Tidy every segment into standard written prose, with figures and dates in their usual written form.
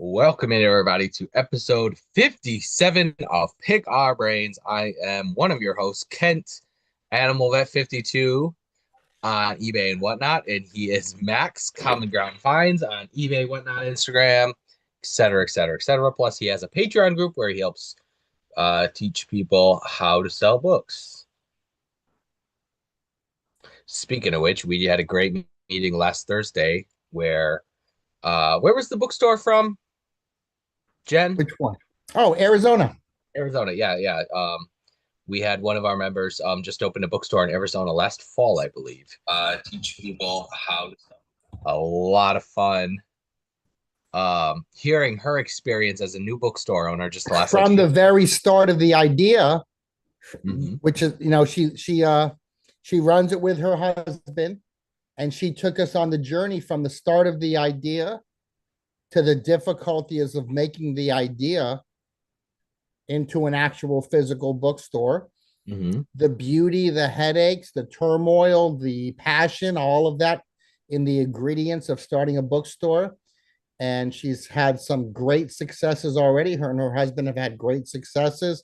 Welcome in, everybody, to episode 57 of Pick Our Brains. I am one of your hosts, Kent, Animal Vet 52 on eBay and whatnot, and he is Max, Common Ground Finds on eBay, whatnot, Instagram, etc., etc., etc. Plus, he has a Patreon group where he helps teach people how to sell books. Speaking of which, we had a great meeting last Thursday where was the bookstore from, Jen? Which one? Oh, Arizona. Arizona, yeah, yeah. We had one of our members just opened a bookstore in Arizona last fall, I believe. Teach people how to sell. A lot of fun. Hearing her experience as a new bookstore owner just the last like From the very start of the idea, Mhm. which is, she runs it with her husband, and she took us on the journey from the start of the idea to the difficulties of making the idea into an actual physical bookstore. Mhm. The beauty, the headaches, the turmoil, the passion, all of that in the ingredients of starting a bookstore. And she's had some great successes already. Her and her husband have had great successes.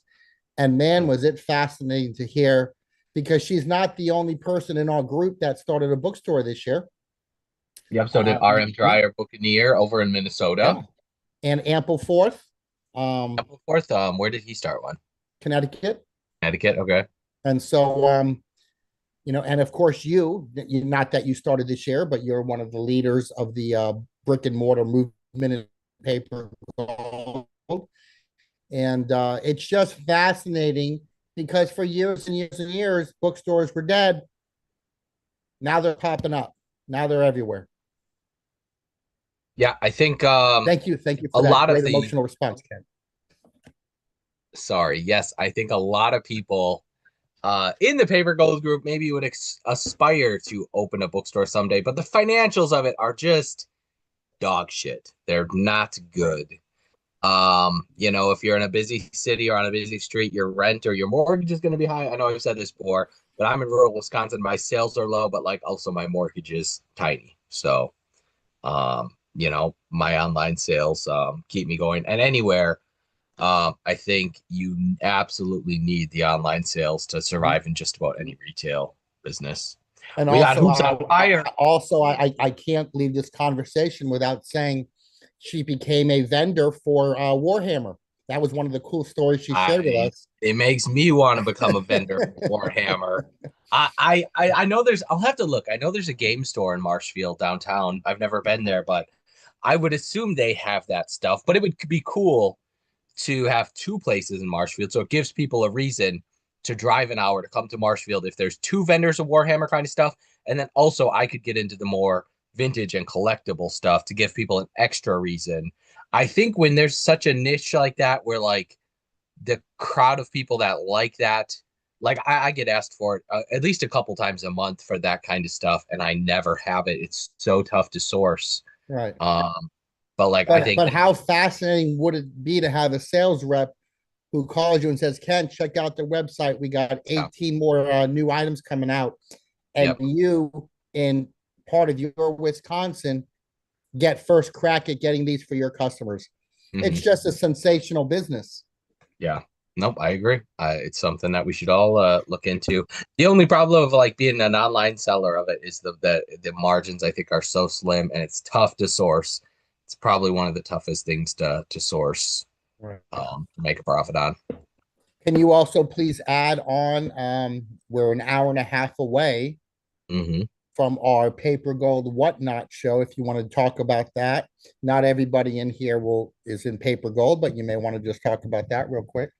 And man, was it fascinating to hear, because she's not the only person in our group that started a bookstore this year. Yep. So did RM Yeah, Dryer Buccaneer over in Minnesota. yeah. And Ample Fourth, Fourth, where did he start one? Connecticut. Connecticut. Okay. And so, and of course, not that you started this year, but you're one of the leaders of the brick and mortar movement in paper gold. And it's just fascinating because for years and years and years, bookstores were dead. Now they're popping up. Now they're everywhere. Yeah, I think Thank you a for that lot of great the emotional response, Ken. sorry, yes, I think a lot of people in the paper gold group maybe would aspire to open a bookstore someday, but the financials of it are just dog shit. They're not good. If you're in a busy city or on a busy street, your rent or your mortgage is going to be high. I know I've said this before, but I'm in rural Wisconsin. My sales are low, but like also my mortgage is tiny. So, my online sales keep me going. And anywhere, I think you absolutely need the online sales to survive in just about any retail business. And We got also, hoops on fire. I can't leave this conversation without saying she became a vendor for Warhammer. That was one of the cool stories she shared with I us. It makes me want to become a vendor for Warhammer. I know there's I'll have to look. I know there's a game store in Marshfield downtown. I've never been there, but I would assume they have that stuff. But it would be cool to have two places in Marshfield, so it gives people a reason to drive an hour to come to Marshfield if there's two vendors of Warhammer kind of stuff, and then also I could get into the more vintage and collectible stuff to give people an extra reason. I think when there's such a niche like that, where like the crowd of people that like that, like I get asked for it at least a couple times a month for that kind of stuff, and I never have it. It's so tough to source. Right. Um, but like I think But how fascinating would it be to have a sales rep who calls you and says, Ken, check out the website. We got yeah, 18 more new items coming out. And yep. you, in part of your Wisconsin, get first crack at getting these for your customers. It's Mhm. just a sensational business. Yeah. Nope, I agree. It's something that we should all look into. The only problem of like being an online seller of it is the margins I think are so slim and it's tough to source. It's probably one of the toughest things to source Right. to make a profit on. Can you also please add on? We're an hour and a half away Hmm. from our paper gold whatnot show. If you want to talk about that, not everybody in here will is in paper gold, but you may want to just talk about that real quick.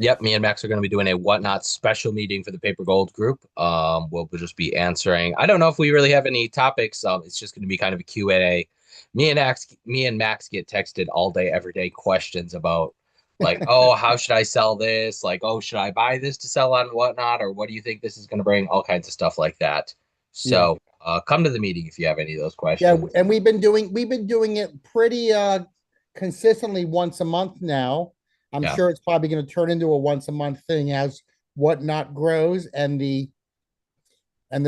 Yep, me and Max are going to be doing a whatnot special meeting for the Paper Gold group. We'll just be answering. I don't know if we really have any topics. It's just going to be kind of a Q&A. Me and Max get texted all day, every day questions about like, oh, how should I sell this? Like, oh, should I buy this to sell on whatnot? Or what do you think this is going to bring? All kinds of stuff like that. Yeah. So come to the meeting if you have any of those Yeah, questions. and we've been doing it pretty consistently once a month now. I'm Yeah. sure it's probably going to turn into a once a month thing as whatnot grows and the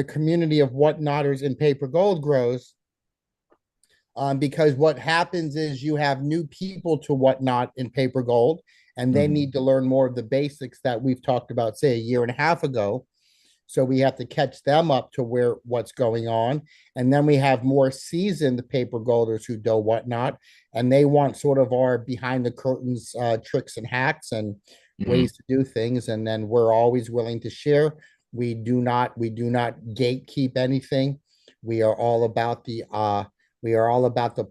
community of whatnotters in paper gold grows. because what happens is you have new people to Whatnot in Paper Gold, and they Mhm. need to learn more of the basics that we've talked about, say, a year and a half ago. So we have to catch them up to where what's going on. And then we have more seasoned paper golders who do Whatnot, and they want sort of our behind the curtains tricks and hacks and Mhm. ways to do things. And then we're always willing to share. We do not gatekeep anything. We are all about the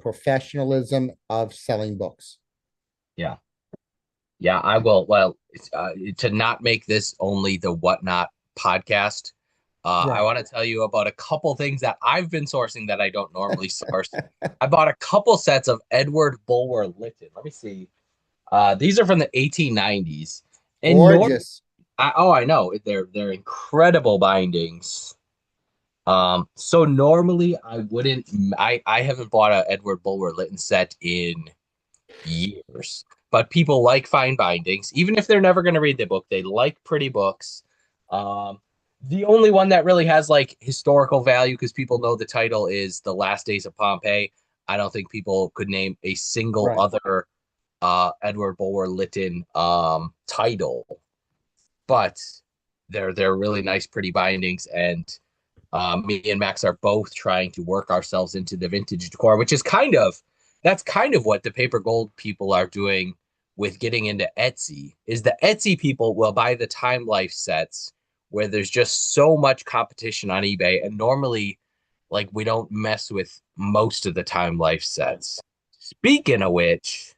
professionalism of selling books. Yeah. Yeah, I will. Well, to not make this only the Whatnot podcast, I Right. want to tell you about a couple things that I've been sourcing that I don't normally source. I bought a couple sets of Edward Bulwer Lytton. Let me see. These are from the 1890s. And Gorgeous. I know they're incredible bindings. So normally I wouldn't. I haven't bought a Edward Bulwer Lytton set in years. But people like fine bindings, even if they're never going to read the book. They like pretty books. Um, the only one that really has like historical value because people know the title is The Last Days of Pompeii. I don't think people could name a single Right. other Edward Bulwer Lytton title, but they're really nice, pretty bindings, and me and Max are both trying to work ourselves into the vintage decor, which is that's kind of what the paper gold people are doing with getting into Etsy. Is the Etsy people will buy the Time Life sets where there's just so much competition on eBay, and normally, like we don't mess with most of the Time Life sets. Speaking of which,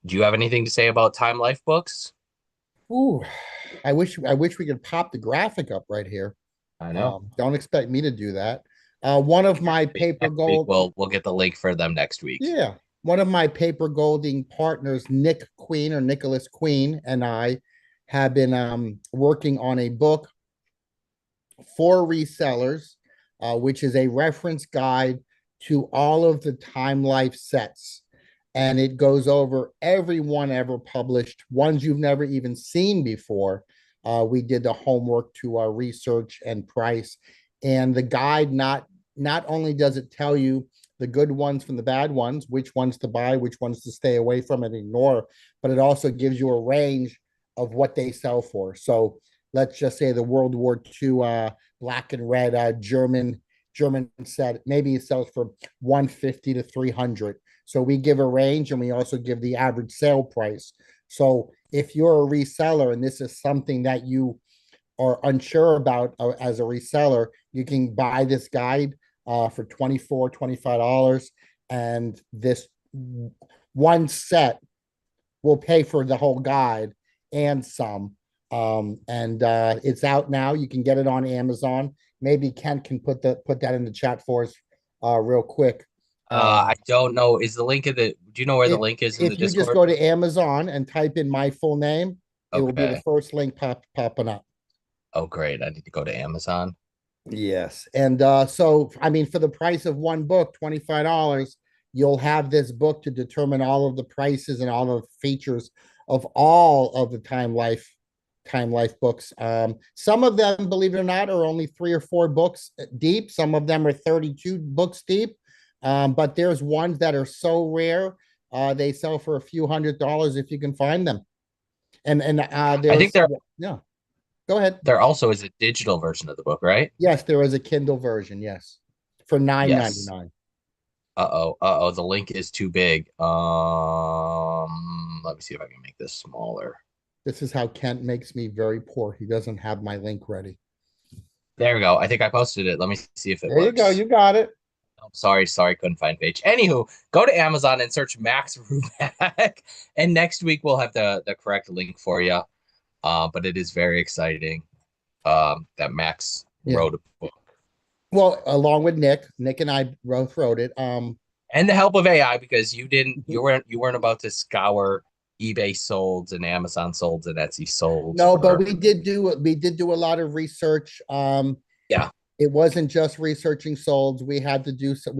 do you have anything to say about Time Life books? Ooh, I wish we could pop the graphic up right here. I know. Don't expect me to do that. One of my paper Next week gold, we'll get the link for them next week. yeah, one of my paper golding partners, Nick Queen or Nicholas Queen, and I have been working on a book for resellers, which is a reference guide to all of the Time Life sets. And it goes over every one ever published, ones you've never even seen before. We did the homework to research and price. And the guide not only does it tell you the good ones from the bad ones, which ones to buy, which ones to stay away from and ignore, but it also gives you a range of what they sell for. So let's just say the World War II black and red German set, maybe it sells for 150 to 300. So we give a range and we also give the average sale price. So if you're a reseller and this is something that you are unsure about as a reseller, you can buy this guide for $24, $25. And this one set will pay for the whole guide and some. And it's out now. You can get it on Amazon. Maybe Kent can put that in the chat for us real quick. I don't know. Is the link in the? Do you know where the if link is in the if you just Discord? go to Amazon and type in my full name, it will be the Okay. first link popping up. Oh, great. I need to go to Amazon. Yes. And so I mean, for the price of one book, $25, you'll have this book to determine all of the prices and all the features of all of the Time Life books. Some of them, believe it or not, are only 3 or 4 books deep. Some of them are 32 books deep. But there's ones that are so rare, they sell for a few $100s if you can find them. And I think there's yeah. Go ahead. there also is a digital version of the book, right? Yes, there is a Kindle version. Yes, for 9.99. Yes. Uh-oh. Uh-oh. The link is too big. Let me see if I can make this smaller. This is how Kent makes me very poor. He doesn't have my link ready. There we go. I think I posted it. Let me see if it There you go. works. You got it. Oh, sorry, couldn't find page. Anywho, go to Amazon and search Max Ruback, and next week we'll have the correct link for you. But it is very exciting that Max Yeah. wrote a book. Well, along with Nick and I both wrote it. And the help of AI because you weren't about to scour eBay solds and Amazon solds and Etsy solds No, but for we did do a lot of research. yeah. It wasn't just researching solds. We had to do some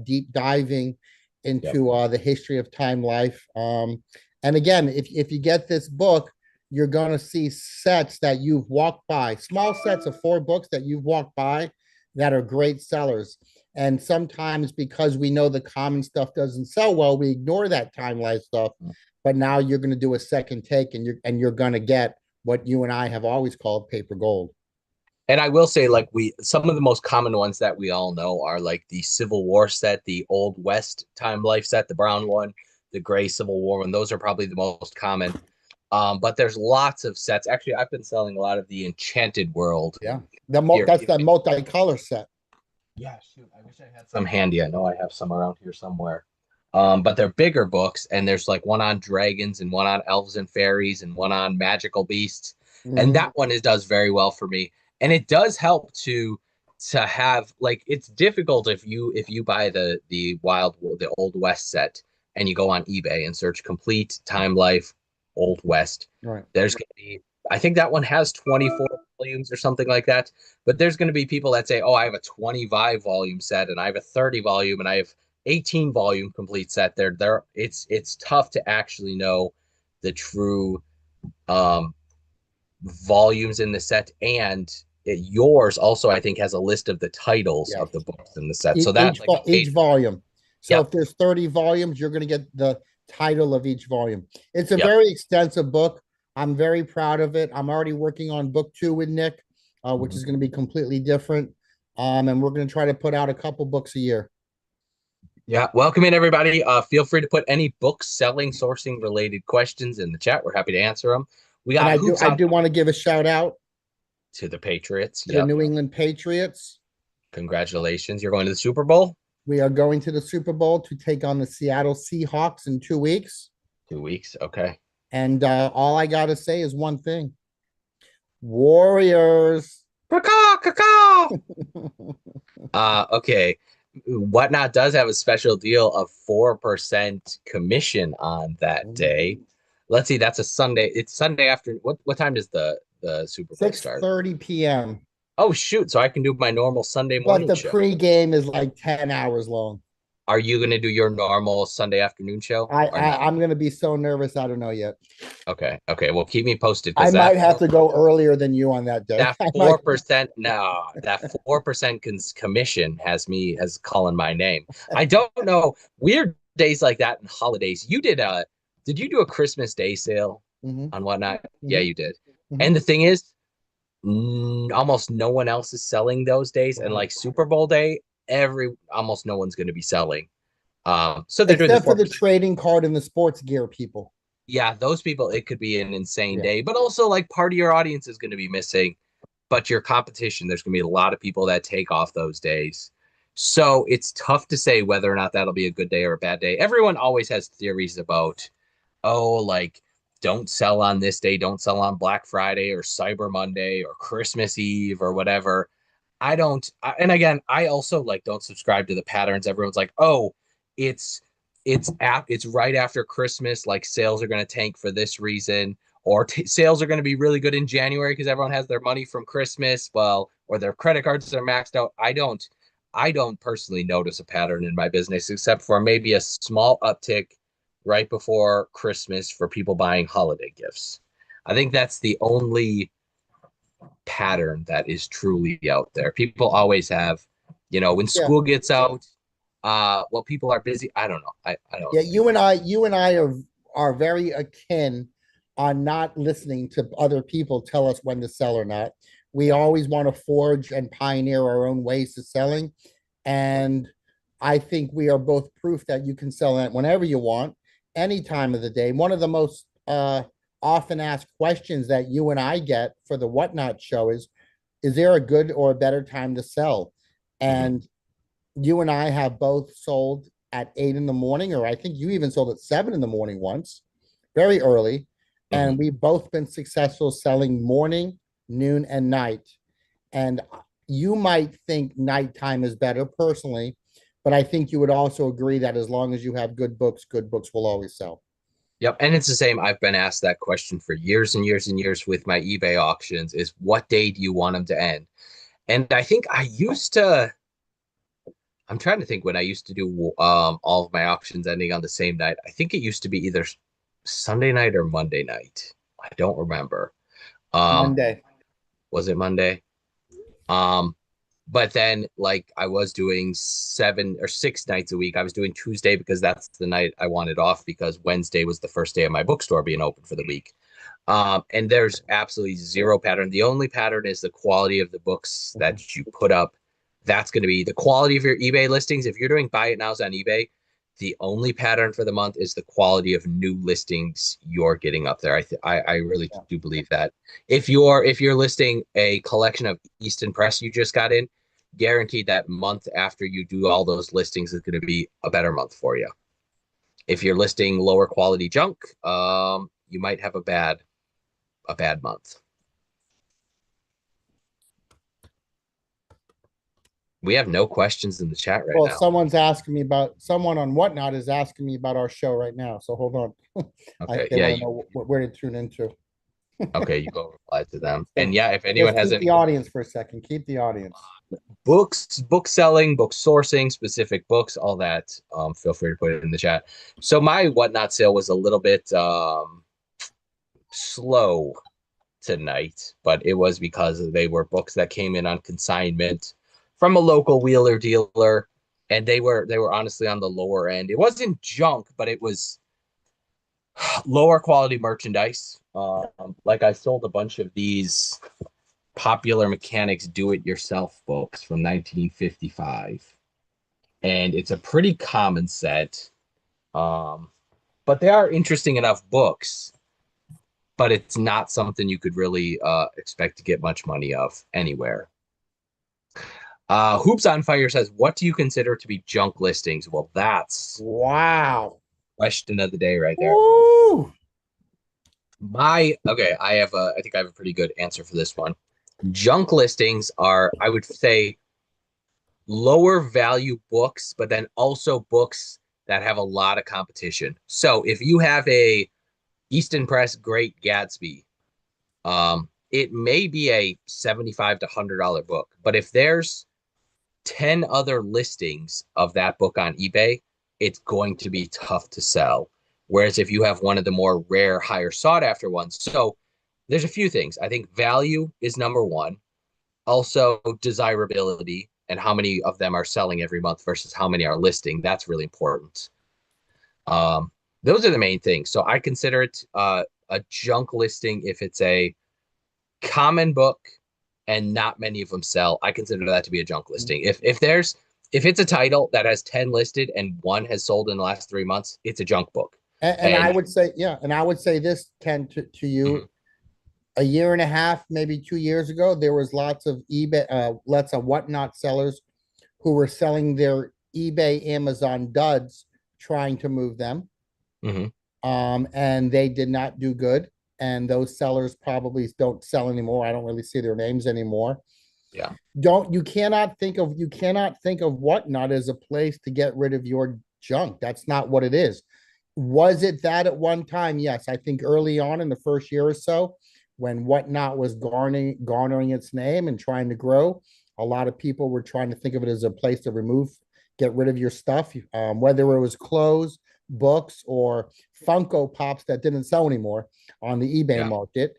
deep diving Yep. into the history of Time Life. And again, if you get this book, you're going to see sets that you've walked by, small sets of 4 books that you've walked by that are great sellers. And sometimes because we know the common stuff doesn't sell well, we ignore that Time Life stuff. But now you're going to do a second take, and you're going to get what you and I have always called paper gold. And I will say, like, some of the most common ones that we all know are like the Civil War set, the Old West Time Life set, the brown one, the gray Civil War one. Those are probably the most common. But there's lots of sets. Actually, I've been selling a lot of the Enchanted World. Yeah, Here, that's the multicolor set. yeah, shoot. I wish I had some handy. I know I have some around here somewhere. But they're bigger books, and there's like one on dragons and one on elves and fairies and one on magical beasts. And Mhm. that one does very well for me. And it does help to have, like, it's difficult if you buy the Old West set and you go on eBay and search complete Time Life Old West. Right. There's gonna be, I think that one has 24 volumes or something like that. But there's going to be people that say, "Oh, I have a 25 volume set, and I have a 30 volume, and I have 18 volume complete set." It's tough to actually know the true um, volumes in the set, and yours also, I think, has a list of the titles Yes. of the books in the set. So that's like a Each page. volume. So Yep. if there's 30 volumes, you're going to get the title of each volume. It's a Yep. very extensive book. I'm very proud of it. I'm already working on book 2 with Nick, which is going to be completely different. And we're going to try to put out a couple books a year. Yeah. Welcome in, everybody. Feel free to put any book selling, sourcing related questions in the chat. We're happy to answer them. We And got hoops I on do want to give a shout out to the Patriots. to the Yep. New England Patriots. Congratulations. You're going to the Super Bowl? We are going to the Super Bowl to take on the Seattle Seahawks in 2 weeks. 2 weeks. Okay. And all I got to say is one thing: Warriors. Caw, caw. Okay. Whatnot does have a special deal of 4% commission on that day. Let's see, that's a Sunday. It's Sunday after what time does the Super Bowl start? 6:30 p.m. Oh shoot, so I can do my normal Sunday But morning the show. pregame is like 10 hours long. Are you gonna do your normal Sunday afternoon show or not? I'm gonna be so nervous. I don't know yet. Okay. Okay. Well, keep me posted I because might have to go earlier than you on that day. that I might. 4%, no, that 4% commission has calling my name. I don't know, weird days like that and holidays. Did you do a Christmas Day sale Mhm, on Whatnot? Yeah, mhm, you did. mhm. And the thing is, almost no one else is selling those days. And like Super Bowl day, almost no one's going to be selling. So they're doing the Except for the 4%. trading card and the sports gear people. Yeah, those people, it could be an insane Yeah. day, but also like part of your audience is going to be missing. But your competition, there's going to be a lot of people that take off those days. So it's tough to say whether or not that'll be a good day or a bad day. Everyone always has theories about, oh, like, don't sell on this day, don't sell on Black Friday or Cyber Monday or Christmas Eve or whatever. I don't, and again, I also like don't subscribe to the patterns. Everyone's like, oh, it's it's right after Christmas, like sales are going to tank for this reason, or sales are going to be really good in January because everyone has their money from Christmas, well, or their credit cards are maxed out. I don't personally notice a pattern in my business except for maybe a small uptick right before Christmas for people buying holiday gifts. I think that's the only pattern that is truly out there. People always have, when Yeah. school gets out, well, people are busy. I don't know. I don't Yeah, know. you and I are very akin on not listening to other people tell us when to sell or not. We always want to forge and pioneer our own ways to selling. And I think we are both proof that you can sell it whenever you want, any time of the day. One of the most often asked questions that you and I get for the Whatnot show is there a good or a better time to sell? Mhm. And you and I have both sold at 8 in the morning, or I think you even sold at 7 in the morning once, very early. Mhm. And we've both been successful selling morning, noon, and night. And you might think nighttime is better personally, but I think you would also agree that as long as you have good books will always sell. Yep. And it's the same. I've been asked that question for years and years and years with my eBay auctions is what day do you want them to end? And I think I'm trying to think when I used to do all of my auctions ending on the same night. I think it used to be either Sunday night or Monday night. I don't remember. Um, Monday. was it Monday? Um, But then, like, I was doing 7 or 6 nights a week. I was doing Tuesday because that's the night I wanted off because Wednesday was the first day of my bookstore being open for the week. And there's absolutely zero pattern. The only pattern is the quality of the books that you put up. That's going to be the quality of your eBay listings. If you're doing buy it nows on eBay, the only pattern for the month is the quality of new listings you're getting up there. I really Yeah. do believe that. If you're listing a collection of Easton Press you just got in, guaranteed that month after you do all those listings is going to be a better month for you. If you're listing lower quality junk, you might have a bad month. We have no questions in the chat right Well, now. someone on Whatnot is asking me about our show right now. So hold on. Okay, They yeah, want to know where to tune into. you go reply to them. And So yeah, if anyone just has keep any the audience for a second. Keep the audience. books, book selling, book sourcing, specific books, all that, feel free to put it in the chat. So my Whatnot sale was a little bit slow tonight, but it was because they were books that came in on consignment from a local wheeler dealer, and they were honestly on the lower end. It wasn't junk, but it was lower quality merchandise. Like I sold a bunch of these Popular Mechanics Do-It-Yourself books from 1955, and it's a pretty common set. Um, but they are interesting enough books, but it's not something you could really expect to get much money of anywhere. Hoops on Fire says, "What do you consider to be junk listings?" Well, that's Wow. question of the day right there. Woo! Okay, I think I have a pretty good answer for this one. Junk listings are, I would say, lower value books, but then also books that have a lot of competition. So if you have a Easton Press Great Gatsby, it may be a $75 to $100 book, but if there's 10 other listings of that book on eBay, it's going to be tough to sell. Whereas if you have one of the more rare, higher sought after ones, so there's a few things. I think value is number one. Also, desirability and how many of them are selling every month versus how many are listing. That's really important. Um, those are the main things. So I consider it a junk listing if it's a common book and not many of them sell. I consider that to be a junk listing. If it's a title that has 10 listed and one has sold in the last 3 months, it's a junk book. And I And would say, yeah, and I would say this, Ken, to mhm, you, a year and a half, maybe 2 years ago, there was lots of Whatnot sellers who were selling their eBay, Amazon duds, trying to move them. mhm, And they did not do good. And those sellers probably don't sell anymore. I don't really see their names anymore. yeah, You cannot think of Whatnot as a place to get rid of your junk. That's not what it is. Was it that at one time? Yes, I think early on in the first year or so, when Whatnot was garnering its name and trying to grow, a lot of people were trying to think of it as a place to get rid of your stuff, whether it was clothes, books, or Funko Pops that didn't sell anymore on the eBay yeah, market.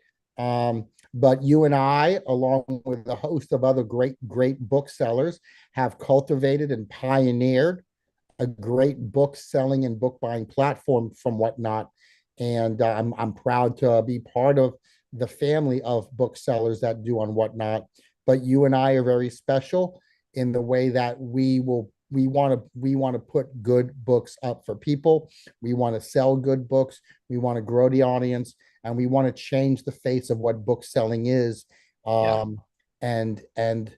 But you and I, along with a host of other great booksellers, have cultivated and pioneered a great book selling and book buying platform from Whatnot. And I'm proud to be part of the family of booksellers that do on Whatnot. But you and I are very special in the way that we want to put good books up for people. We want to sell good books. We want to grow the audience, and we want to change the face of what book selling is, yeah. and I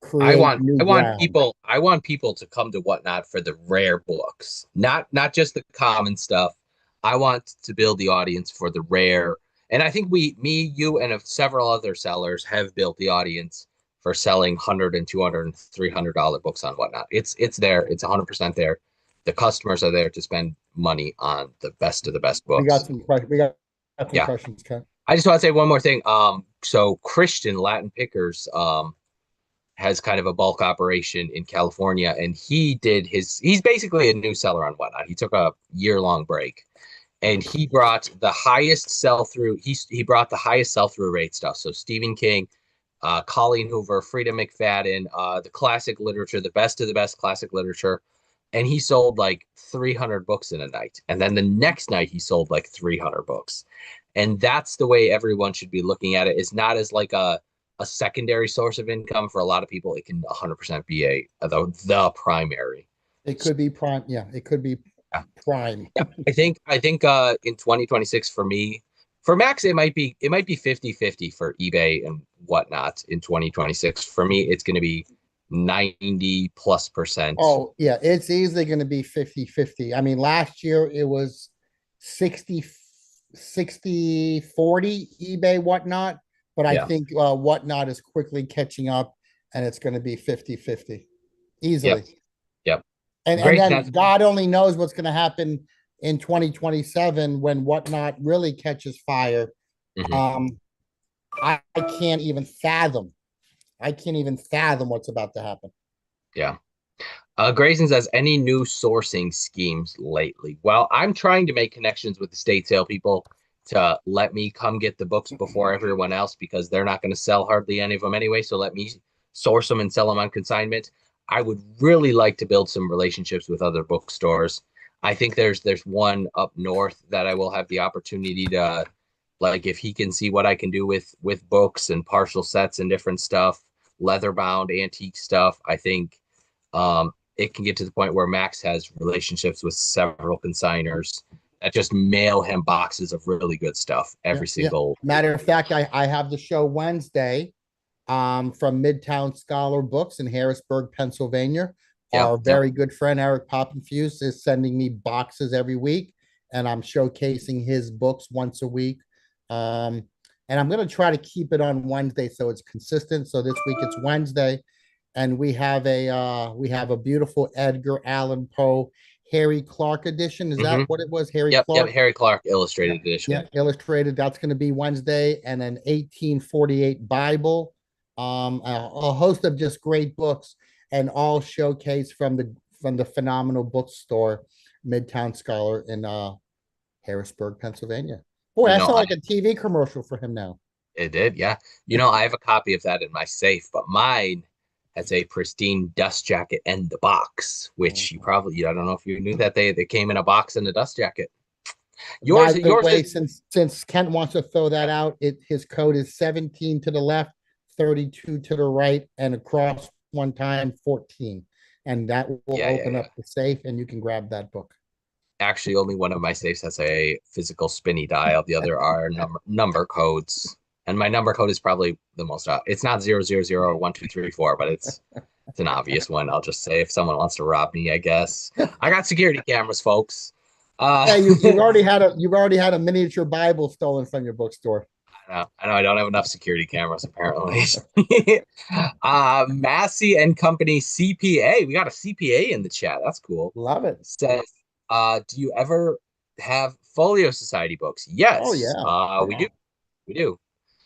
create want new I want ground. people to come to Whatnot for the rare books, not just the common stuff. I want to build the audience for the rare, and I think you, and several other sellers have built the audience for selling 100 and 200 and $300 books on Whatnot. It's there. It's 100% there. The customers are there to spend money on the best of the best books. We got some Yeah. questions, Ken. I just want to say one more thing. So Christian Latin Pickers, has kind of a bulk operation in California, and he's basically a new seller on Whatnot. He took a year-long break, and he brought the highest sell-through. He brought the highest sell-through rate stuff. So Stephen King, Colleen Hoover, Frida McFadden, the classic literature, the best of the best classic literature. And he sold like 300 books in a night. And then the next night he sold like 300 books. And that's the way everyone should be looking at it. It's not as like a secondary source of income. For a lot of people, it can 100% be the primary. It could be prime. Yeah, it could be Yeah. prime. Yeah. I think in 2026 for me, for Max, it might be 50-50 for eBay and whatnot in 2026. For me, it's going to be 90 plus percent. Oh, yeah, it's easily going to be 50-50. I mean, last year it was 60-40 eBay whatnot, but I Yeah. think whatnot is quickly catching up and it's going to be 50-50 Yep. easily. Yep. And Grayson then has. God only knows what's going to happen in 2027 when whatnot really catches fire. Mhm. Um, I can't even fathom. I can't even fathom what's about to happen. Yeah. Grayson says, any new sourcing schemes lately? Well, I'm trying to make connections with the state sale people to let me come get the books before everyone else because they're not going to sell hardly any of them anyway. So let me source them and sell them on consignment. I would really like to build some relationships with other bookstores. I think there's one up north that I will have the opportunity to, like, if he can see what I can do with books and partial sets and different stuff, leather bound antique stuff. I think it can get to the point where Max has relationships with several consigners that just mail him boxes of really good stuff Yeah, every yeah. single week. Matter of fact, I have the show Wednesday from Midtown Scholar Books in Harrisburg, Pennsylvania. Yeah, Our yeah. very good friend Eric Poppenfuse is sending me boxes every week, and I'm showcasing his books once a week. Um, and I'm going to try to keep it on Wednesday so it's consistent. So this week it's Wednesday, and we have a beautiful Edgar Allan Poe Harry Clark edition. Is that Hmm. what it was? Harry Yep, yep. Clark? Harry Clark Yeah. illustrated Yeah, edition. illustrated. That's going to be Wednesday, and an 1848 Bible, a host of just great books, and all showcased from the phenomenal bookstore, Midtown Scholar in Harrisburg, Pennsylvania. Boy, You that know, sounds I like a TV commercial for him now. it did, yeah. I have a copy of that in my safe, but mine has a pristine dust jacket and the box, which I don't know if you knew that they came in a box and a dust jacket. By the Yours way, is. since Kent wants to throw that Yeah. out, his code is 17 to the left, 32 to the right, and across one time 14. And that will Yeah, yeah, open yeah. up the safe and you can grab that book. Actually, only one of my safes has a physical spinny dial. The other are number codes, and my number code is probably the most. It's not 000 or 1 2 3 4, but it's an obvious one. I'll just say if someone wants to rob me, I guess I got security cameras, folks. Yeah, you've already had a miniature Bible stolen from your bookstore. I know I don't have enough security cameras apparently. Massey and Company CPA. We got a CPA in the chat. That's cool. Love it. Says, do you ever have Folio Society books? Oh Yes, yeah. we do. We do.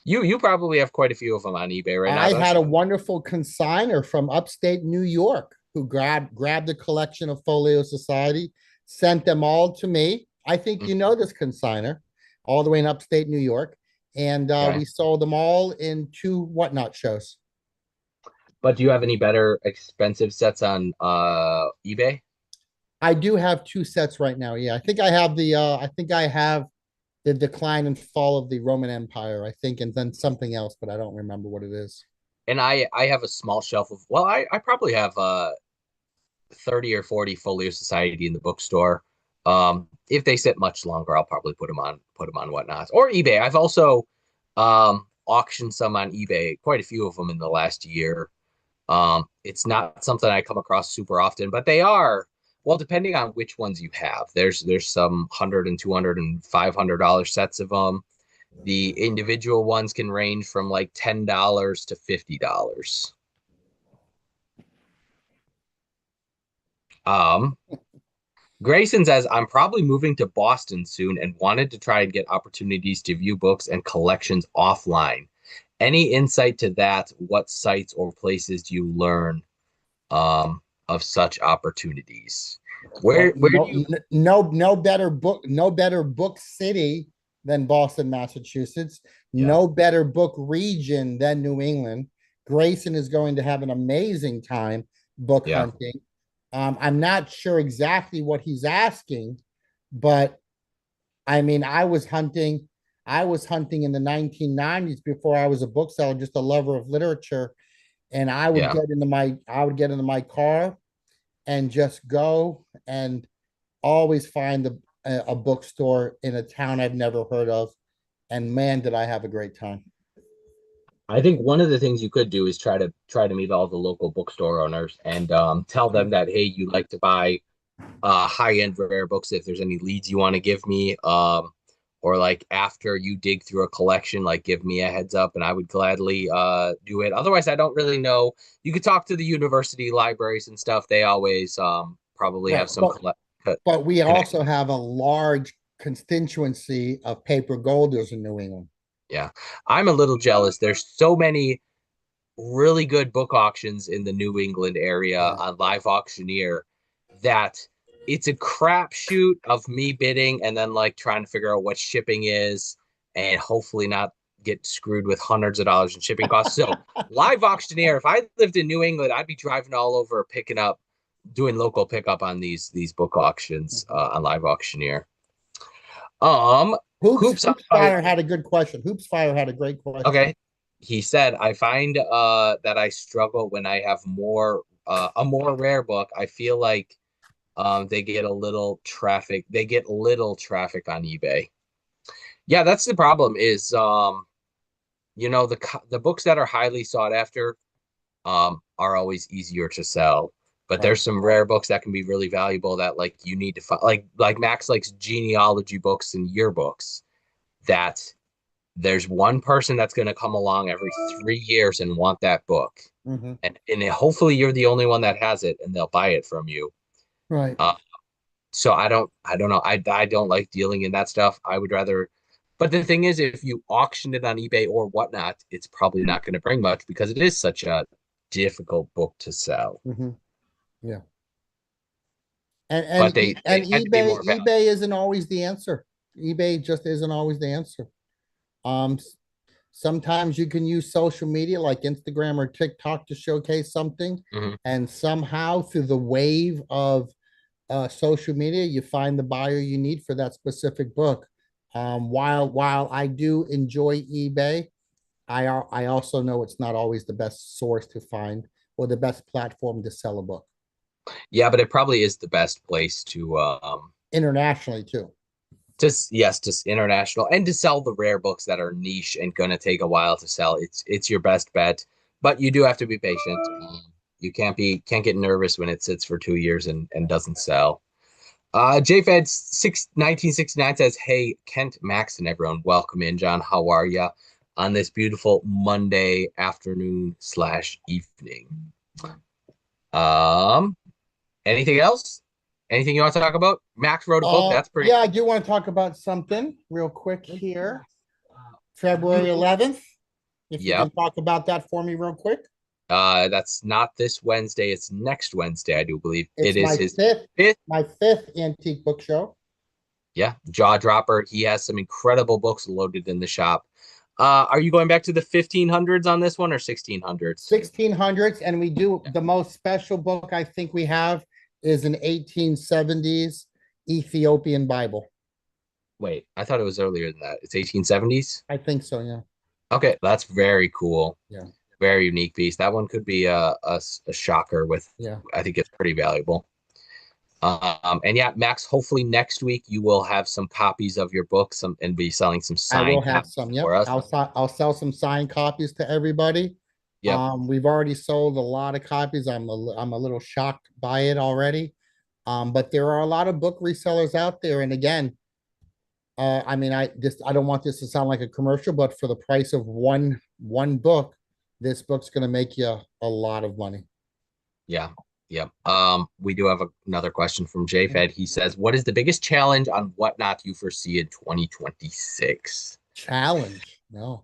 You probably have quite a few of them on eBay right now, I don't had you? a wonderful consigner from upstate New York who grabbed a collection of Folio Society, sent them all to me. I think you Mhm. know this consigner, all the way in upstate New York, and Okay. we sold them all in two whatnot shows. But do you have any better expensive sets on eBay? I do have two sets right now. Yeah, I think I have the decline and fall of the Roman Empire, I think, and then something else, but I don't remember what it is. And I have a small shelf of, well, I probably have 30 or 40 Folio Society in the bookstore. If they sit much longer, I'll probably put them on whatnot or eBay. I've also auctioned some on eBay, quite a few of them in the last year. It's not something I come across super often, but they are, well, depending on which ones you have. There's some 100 and 200 and $500 sets of them. The individual ones can range from like $10 to $50. Um, Grayson says, I'm probably moving to Boston soon and wanted to try and get opportunities to view books and collections offline. Any insight to that? What sites or places do you learn of such opportunities? Well, Where do no, you? no better book city than Boston, Massachusetts. Yeah. No better book region than New England. Grayson is going to have an amazing time book Yeah. hunting. I'm not sure exactly what he's asking, but I mean, I was hunting in the 1990s before I was a bookseller, just a lover of literature. And Yeah. I would get into my car and just go and always find a bookstore in a town I've never heard of. And man, did I have a great time. I think one of the things you could do is try to meet all the local bookstore owners and tell them that hey, you like to buy high-end rare books if there's any leads you want to give me or like after you dig through a collection like give me a heads up and I would gladly do it. Otherwise, I don't really know. You could talk to the university libraries and stuff. They always probably Right. have some But we connect. also have a large constituency of paper golders in New England. Yeah. I'm a little jealous. There's so many really good book auctions in the New England area Yeah. on Live Auctioneer that it's a crapshoot of me bidding and then like trying to figure out what shipping is and hopefully not get screwed with hundreds of dollars in shipping costs. So Live Auctioneer, if I lived in New England, I'd be driving all over picking up, doing local pickup on these book auctions on Live Auctioneer. Um, Hoops on Hoops Fire. Fire had a good question. Hoops Fire had a great question. Okay. He said, I find that I struggle when I have a more rare book. I feel like they get little traffic on eBay. Yeah, that's the problem is the books that are highly sought after are always easier to sell. But Right. there's some rare books that can be really valuable that like you need to find like Max likes genealogy books and yearbooks that there's one person that's going to come along every 3 years and want that book. Mhm. Hopefully you're the only one that has it and they'll buy it from you. Right. Uh, so I don't know. I don't like dealing in that stuff. I would rather, but the thing is, if you auction it on eBay or whatnot, it's probably not going to bring much because it is such a difficult book to sell. Mhm. Yeah. But they And tend to be more valuable. eBay isn't always the answer. eBay just isn't always the answer. Um, Sometimes you can use social media like Instagram or TikTok to showcase something, Mhm. and somehow through the wave of social media, you find the buyer you need for that specific book. While I do enjoy eBay, I also know it's not always the best source to find or the best platform to sell a book Yeah, but it probably is the best place internationally too. just international and to sell the rare books that are niche and gonna take a while to sell. It's your best bet, but you do have to be patient. You can't get nervous when it sits for 2 years and doesn't sell. JFed 1969 says, "Hey Kent, Max, and everyone, welcome in. John, how are ya on this beautiful Monday afternoon slash evening? Um, anything else? Anything you want to talk about? Max wrote a book. That's pretty Yeah, I cool. do want to talk about something real quick here. February Beautiful. 11th. If you can Yep. talk about that for me real quick. That's not this Wednesday. It's next Wednesday, I do believe. It It's is his fifth. my fifth antique book show. Yeah, jaw dropper. He has some incredible books loaded in the shop. Are you going back to the 1500s on this one or 1600s? 1600s, and we do the most special book I think we have is an 1870s Ethiopian Bible. Wait, I thought it was earlier than that. It's 1870s. I think so, yeah. Okay, that's very cool. Yeah. Very unique piece. That one could be a shocker with, Yeah. I think it's pretty valuable. And yeah, Max, hopefully next week you will have some copies of your book and be selling some I will signed have copies some. Yep. for us. I'll sell some signed copies to everybody. Yep. We've already sold a lot of copies. I'm a little shocked by it already. But there are a lot of book resellers out there. And again, I mean, I don't want this to sound like a commercial, but for the price of one book, this book's gonna make you a lot of money. Yeah. Yep. We do have another question from JFed. He says, "What is the biggest challenge on Whatnot you foresee in 2026?" Challenge. No.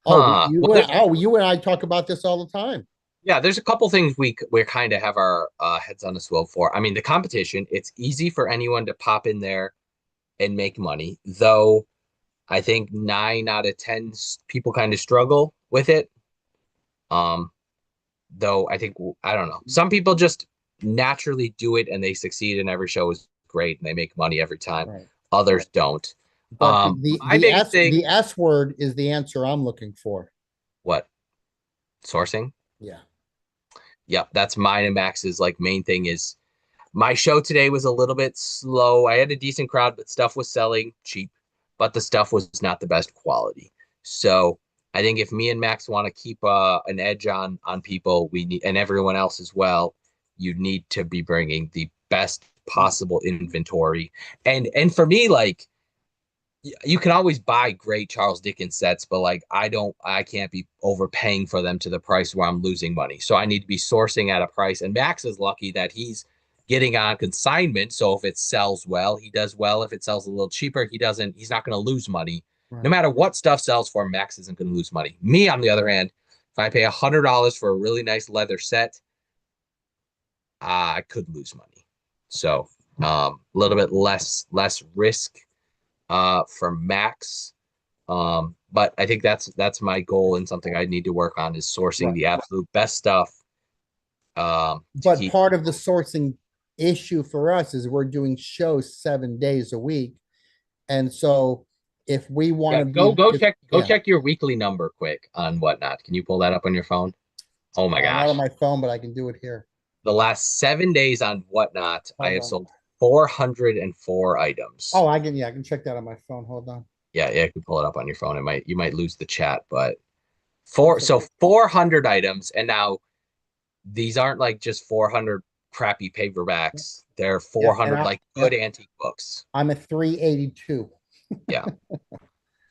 Huh. Well, You and I talk about this all the time. yeah, there's a couple things we kind of have our heads on a swivel for. I mean, the competition, it's easy for anyone to pop in there and make money, though I think 9 out of 10 people kind of struggle with it. Um, though I think I don't know. Some people just naturally do it and they succeed, and every show is great and they make money every time. Right. Others don't. But the My the biggest S thing, the S word is the answer I'm looking for. what, sourcing? Yeah. Yep, that's mine and Max's like main thing is my show today was a little bit slow. I had a decent crowd, but stuff was selling cheap, but the stuff was not the best quality. So I think if me and Max want to keep an edge on people, we need and everyone else as well, you need to be bringing the best possible inventory. And for me, like you can always buy great Charles Dickens sets, but like I can't be overpaying for them to the price where I'm losing money. So I need to be sourcing at a price. And Max is lucky that he's getting on consignment. So if it sells well, he does well. If it sells a little cheaper, he's not going to lose money. No Right. matter what stuff sells for, Max isn't going to lose money. Me, on the other hand, if I pay $100 for a really nice leather set, I could lose money. So a little bit less risk for Max. But I think that's my goal and something I need to work on is sourcing Right. the absolute best stuff. To But keep part of the sourcing issue for us is we're doing shows 7 days a week. And so if we want yeah, to be, go yeah, check your weekly number quick on Whatnot. Can you pull that up on your phone? Oh my not on gosh. my phone, but I can do it here. The last 7 days on Whatnot, I Hold have on. sold 404 items. Oh, I can check that on my phone. Hold on. Yeah, you can pull it up on your phone. You might lose the chat, but That's okay. 400 items, and now these aren't like just 400 crappy paperbacks. They're Yeah. 400 like Yeah, good antique books. I'm at 382. Yeah.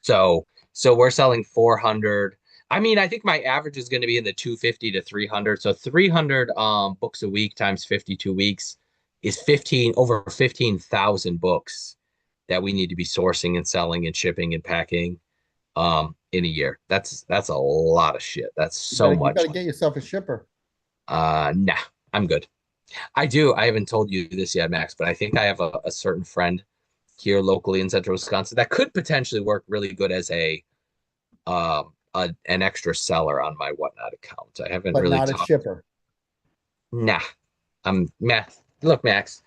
So we're selling 400. I mean, I think my average is going to be in the 250 to 300. So 300 books a week times 52 weeks is 15 over 15,000 books that we need to be sourcing and selling and shipping and packing in a year. That's a lot of shit. That's so You much. better get yourself a shipper. Nah, I'm good. I do. I haven't told you this yet, Max, but I think I have a certain friend here locally in central Wisconsin that could potentially work really good as an extra seller on my Whatnot account. I haven't But really not a talked. shipper. Nah, I'm Max. Look, Max,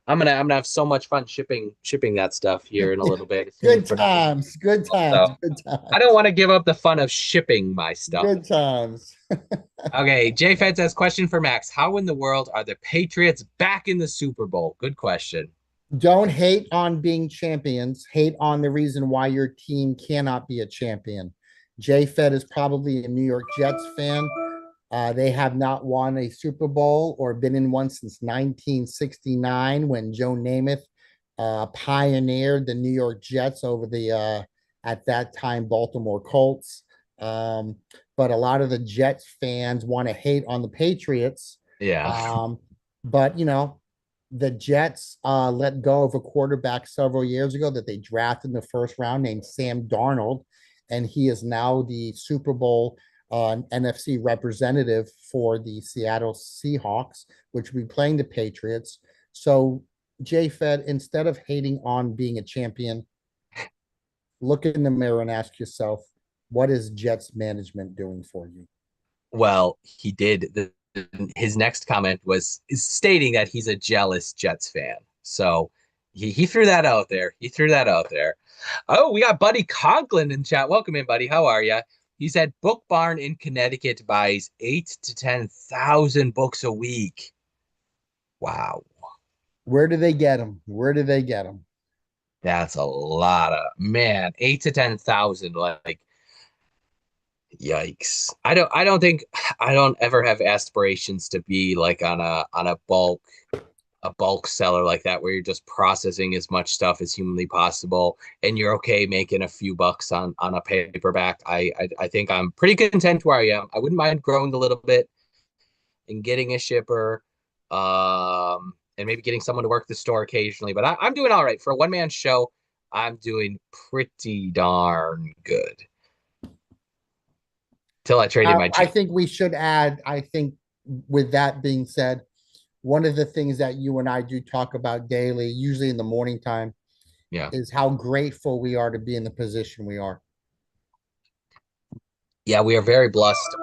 I'm gonna have so much fun shipping that stuff here in a little bit as soon as Good we're done. times. Good times. So Good I don't times. want to give up the fun of shipping my stuff. Good times. Okay, J Fed says question for Max. How in the world are the Patriots back in the Super Bowl? Good question. Don't hate on being champions. Hate on the reason why your team cannot be a champion. Jay Fed is probably a New York Jets fan. They have not won a Super Bowl or been in one since 1969 when Joe Namath pioneered the New York Jets over the at that time Baltimore Colts. Um, but a lot of the Jets fans want to hate on the Patriots. Yeah. But the Jets let go of a quarterback several years ago that they drafted in the first round named Sam Darnold, and he is now the Super Bowl NFC representative for the Seattle Seahawks, which will be playing the Patriots. So, Jay Fed, instead of hating on being a champion, look in the mirror and ask yourself, what is Jets management doing for you? Well, he did. His next comment was stating that he's a jealous Jets fan. So he threw that out there. He threw that out there. Oh, we got Buddy Conklin in chat. Welcome in, buddy. How are you? He said Book Barn in Connecticut buys 8 to 10,000 books a week. Wow, Where do they get them? Where do they get them? that's a lot of man. 8 to 10,000, like yikes. I don't ever have aspirations to be like on a bulk seller like that where you're just processing as much stuff as humanly possible and you're okay making a few bucks on a paperback. I think I'm pretty content where I am. I wouldn't mind growing a little bit and getting a shipper, and maybe getting someone to work the store occasionally. But I'm doing all right for a one-man show. I'm doing pretty darn good till I traded my I Jeep. think we should add, I think with that being said, one of the things that you and I do talk about daily, usually in the morning time, Yeah. is how grateful we are to be in the position we are. Yeah, we are very blessed.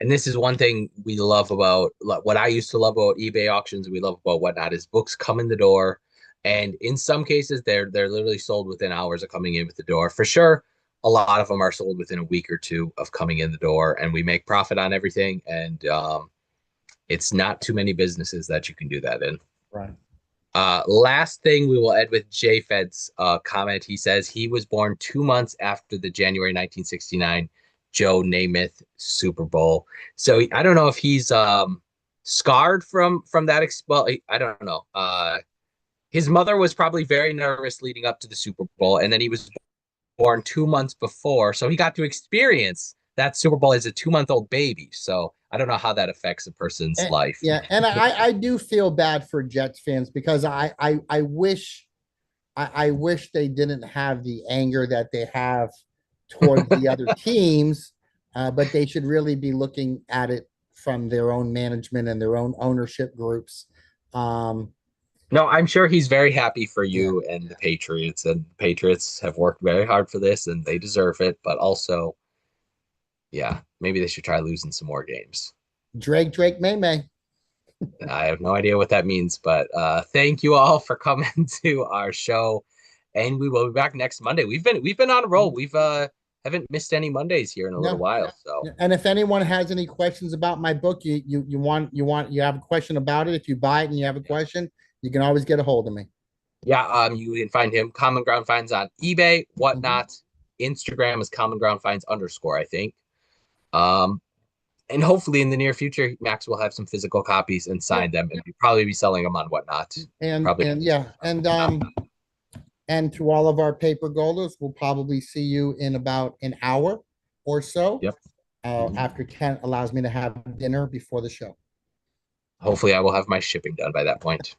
And this is one thing we love about what I used to love about eBay auctions, we love about Whatnot is books come in the door, and in some cases they're literally sold within hours of coming in with the door. For sure, a lot of them are sold within a week or two of coming in the door, and we make profit on everything. And it's not too many businesses that you can do that in. Right. Last thing we will end with JFed's comment. He says he was born 2 months after the January 1969 Joe Namath Super Bowl. So I don't know if he's scarred from that. Well, I don't know. His mother was probably very nervous leading up to the Super Bowl, and then he was born 2 months before, so he got to experience that Super Bowl as a 2-month-old baby. So I don't know how that affects a person's life. Yeah, and I do feel bad for Jets fans because I wish I wish they didn't have the anger that they have towards the other teams, but they should really be looking at it from their own management and their own ownership groups. Um, No, I'm sure he's very happy for yeah, you and the Patriots. And the Patriots have worked very hard for this and they deserve it. But also, yeah, maybe they should try losing some more games. Drake, May. I have no idea what that means, but thank you all for coming to our show. And we will be back next Monday. We've been on a roll. We've haven't missed any Mondays here in a little No. while. So And if anyone has any questions about my book, you have a question about it. If you buy it and you have a question, you can always get a hold of me. yeah, you can find him Common Ground Finds on eBay, Mhm. whatnot. Instagram is Common Ground Finds _ I think. Um, and hopefully in the near future, Max will have some physical copies and Yeah. sign them, and we'll probably be selling them on Whatnot. Probably. And yeah, and to all of our paper golders, we'll probably see you in about an hour or so. Yep. After Kent allows me to have dinner before the show. Hopefully, I will have my shipping done by that point.